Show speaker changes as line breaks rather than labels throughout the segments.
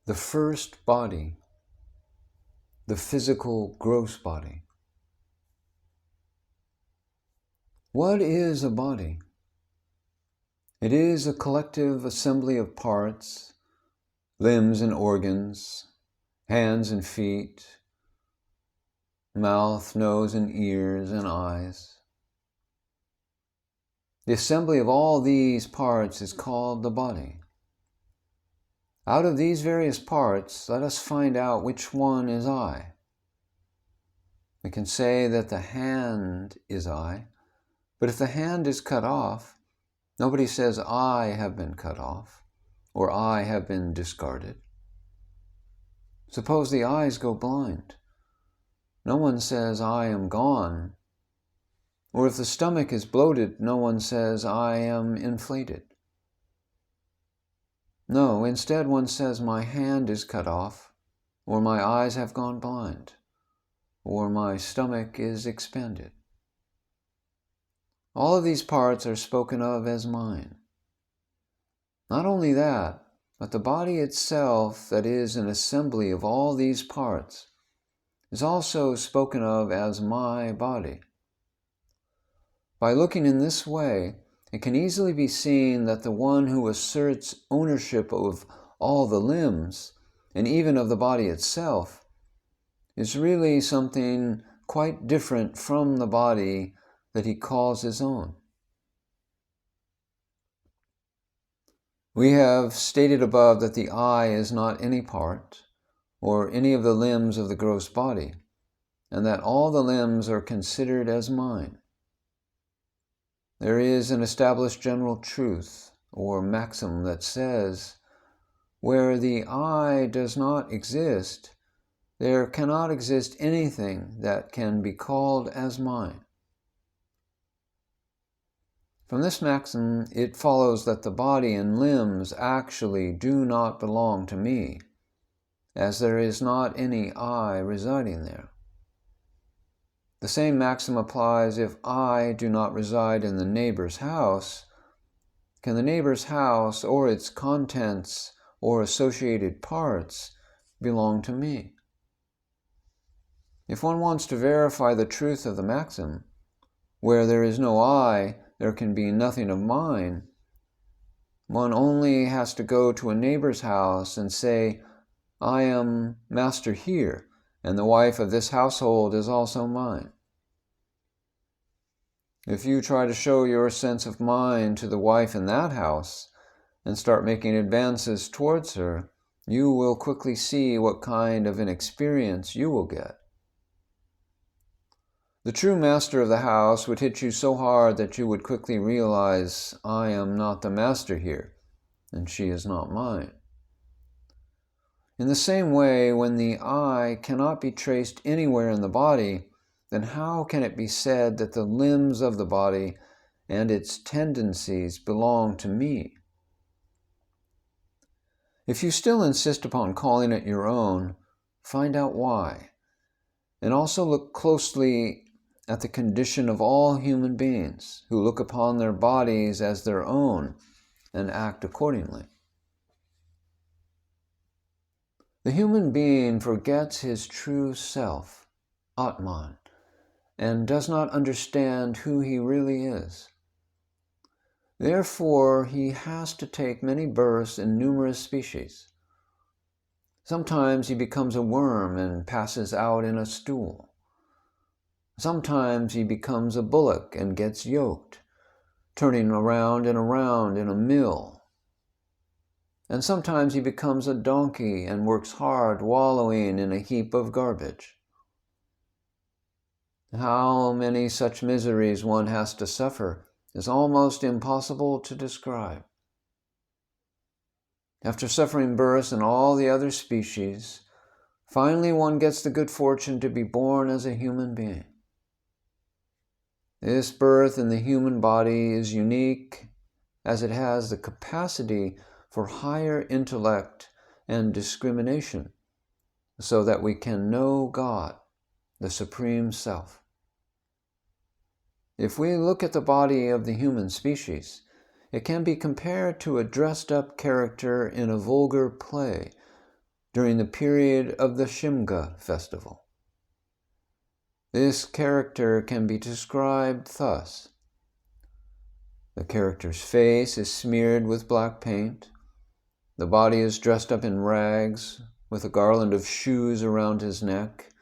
the first body, the physical gross body. What is a body? It is a collective assembly of parts, limbs and organs, hands and feet, mouth, nose and ears and eyes. The assembly of all these parts is called the body. Out of these various parts, let us find out which one is I. We can say that the hand is I, but if the hand is cut off, nobody says I have been cut off, or I have been discarded. Suppose the eyes go blind. No one says I am gone. Or if the stomach is bloated, no one says I am inflated. No, instead one says my hand is cut off, or my eyes have gone blind, or my stomach is expanded. All of these parts are spoken of as mine. Not only that, but the body itself, that is an assembly of all these parts, is also spoken of as my body. By looking in this way, it can easily be seen that the one who asserts ownership of all the limbs, and even of the body itself, is really something quite different from the body that he calls his own. We have stated above that the I is not any part, or any of the limbs of the gross body, and that all the limbs are considered as mine. There is an established general truth, or maxim, that says, where the I does not exist, there cannot exist anything that can be called as mine. From this maxim, it follows that the body and limbs actually do not belong to me, as there is not any I residing there. The same maxim applies if I do not reside in the neighbor's house. Can the neighbor's house or its contents or associated parts belong to me? If one wants to verify the truth of the maxim, where there is no I, there can be nothing of mine, one only has to go to a neighbor's house and say, I am master here, and the wife of this household is also mine. If you try to show your sense of mind to the wife in that house and start making advances towards her, you will quickly see what kind of an experience you will get. The true master of the house would hit you so hard that you would quickly realize, I am not the master here, and she is not mine. In the same way, when the I cannot be traced anywhere in the body, then how can it be said that the limbs of the body and its tendencies belong to me? If you still insist upon calling it your own, find out why, and also look closely at the condition of all human beings who look upon their bodies as their own and act accordingly. The human being forgets his true self, Atman, and does not understand who he really is. Therefore, he has to take many births in numerous species. Sometimes he becomes a worm and passes out in a stool. Sometimes he becomes a bullock and gets yoked, turning around and around in a mill. And sometimes he becomes a donkey and works hard wallowing in a heap of garbage. How many such miseries one has to suffer is almost impossible to describe. After suffering births in all the other species, finally one gets the good fortune to be born as a human being. This birth in the human body is unique as it has the capacity for higher intellect and discrimination, so that we can know God, the Supreme Self. If we look at the body of the human species, it can be compared to a dressed-up character in a vulgar play, during the period of the Shimga festival. This character can be described thus. The character's face is smeared with black paint. The body is dressed up in rags, with a garland of shoes around his neck,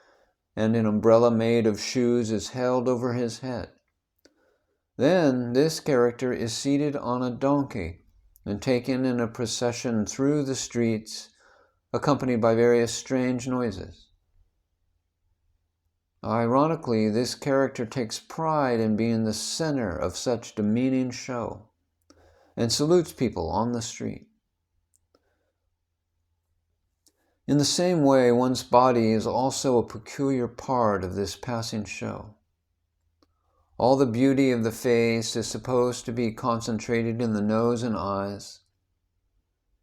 and an umbrella made of shoes is held over his head. Then this character is seated on a donkey and taken in a procession through the streets, accompanied by various strange noises. Ironically, this character takes pride in being the center of such demeaning show and salutes people on the street. In the same way, one's body is also a peculiar part of this passing show. All the beauty of the face is supposed to be concentrated in the nose and eyes.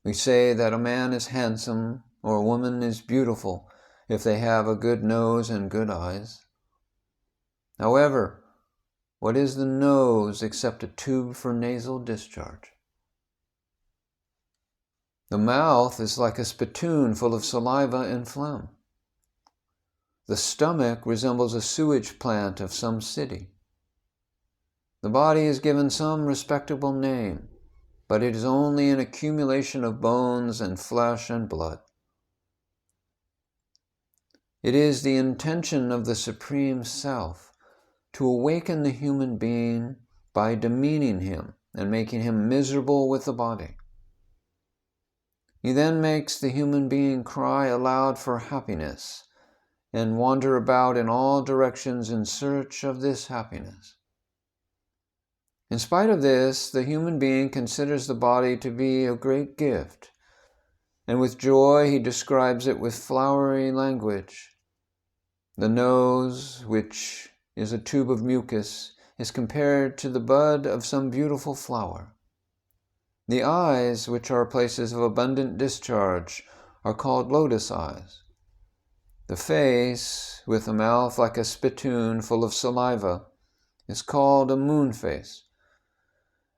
We say that a man is handsome or a woman is beautiful if they have a good nose and good eyes. However, what is the nose except a tube for nasal discharge? The mouth is like a spittoon full of saliva and phlegm. The stomach resembles a sewage plant of some city. The body is given some respectable name, but it is only an accumulation of bones and flesh and blood. It is the intention of the Supreme Self to awaken the human being by demeaning him and making him miserable with the body. He then makes the human being cry aloud for happiness and wander about in all directions in search of this happiness. In spite of this, the human being considers the body to be a great gift, and with joy he describes it with flowery language. The nose, which is a tube of mucus, is compared to the bud of some beautiful flower. The eyes, which are places of abundant discharge, are called lotus eyes. The face, with a mouth like a spittoon full of saliva, is called a moon face.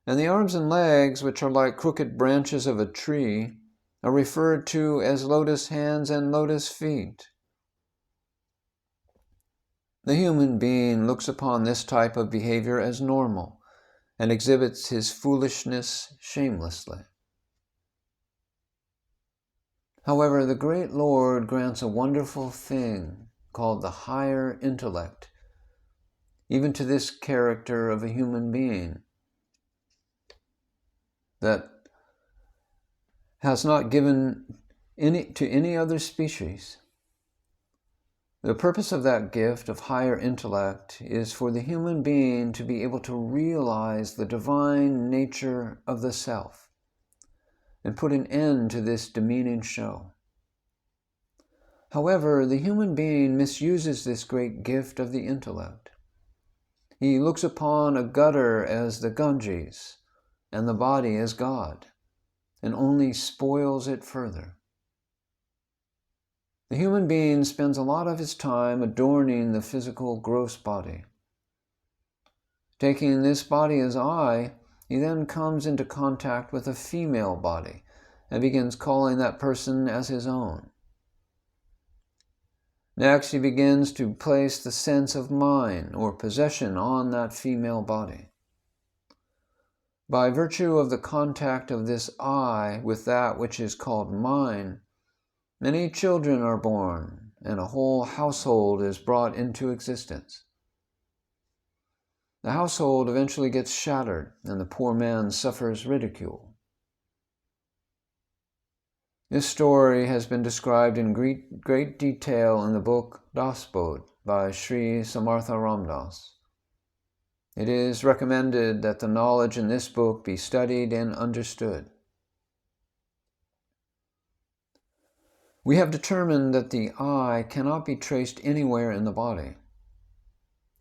And the arms and legs, which are like crooked branches of a tree, are referred to as lotus hands and lotus feet. The human being looks upon this type of behavior as normal and exhibits his foolishness shamelessly. However, the great Lord grants a wonderful thing called the higher intellect, even to this character of a human being that has not given to any other species. The purpose of that gift of higher intellect is for the human being to be able to realize the divine nature of the self and put an end to this demeaning show. However, the human being misuses this great gift of the intellect. He looks upon a gutter as the Ganges and the body as God, and only spoils it further. The human being spends a lot of his time adorning the physical gross body. Taking this body as I, he then comes into contact with a female body and begins calling that person as his own. Next, he begins to place the sense of mine or possession on that female body. By virtue of the contact of this I with that which is called mine, many children are born, and a whole household is brought into existence. The household eventually gets shattered, and the poor man suffers ridicule. This story has been described in great detail in the book Dasbodh by Shri Samartha Ramdas. It is recommended that the knowledge in this book be studied and understood. We have determined that the I cannot be traced anywhere in the body.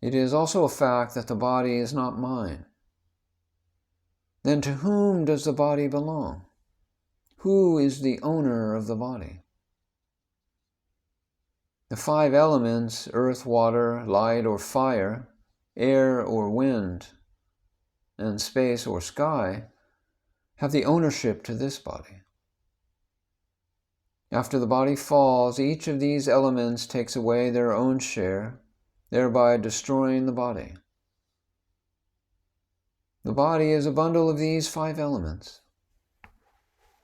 It is also a fact that the body is not mine. Then to whom does the body belong? Who is the owner of the body? The 5 elements, earth, water, light or fire, air or wind, and space or sky, have the ownership to this body. After the body falls, each of these elements takes away their own share, thereby destroying the body. The body is a bundle of these 5 elements.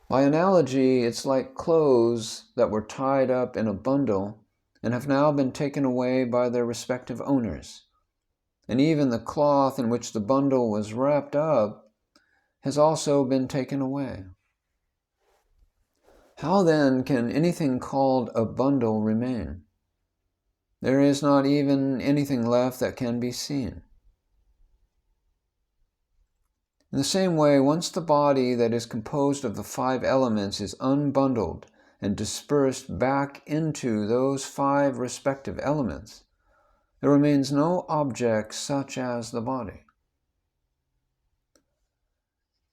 By analogy, it's like clothes that were tied up in a bundle and have now been taken away by their respective owners. And even the cloth in which the bundle was wrapped up has also been taken away. How then can anything called a bundle remain? There is not even anything left that can be seen. In the same way, once the body that is composed of the 5 elements is unbundled and dispersed back into those 5 respective elements, there remains no object such as the body.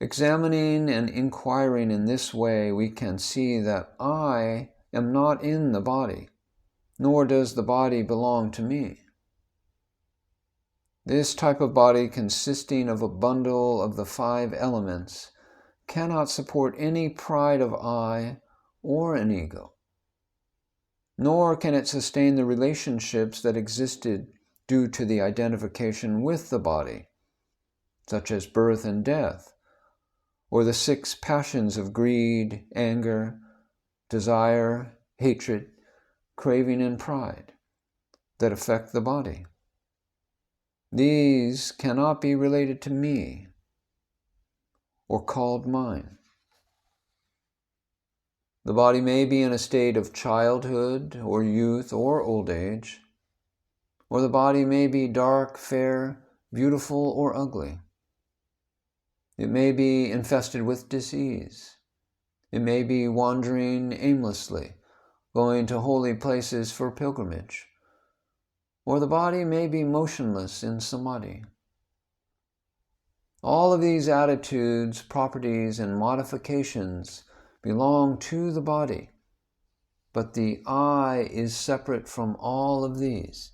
Examining and inquiring in this way, we can see that I am not in the body, nor does the body belong to me. This type of body, consisting of a bundle of the 5 elements, cannot support any pride of I or an ego. Nor can it sustain the relationships that existed due to the identification with the body, such as birth and death, or the 6 passions of greed, anger, desire, hatred, craving, and pride that affect the body. These cannot be related to me or called mine. The body may be in a state of childhood or youth or old age, or the body may be dark, fair, beautiful, or ugly. It may be infested with disease. It may be wandering aimlessly, going to holy places for pilgrimage. Or the body may be motionless in samadhi. All of these attitudes, properties, and modifications belong to the body, but the I is separate from all of these.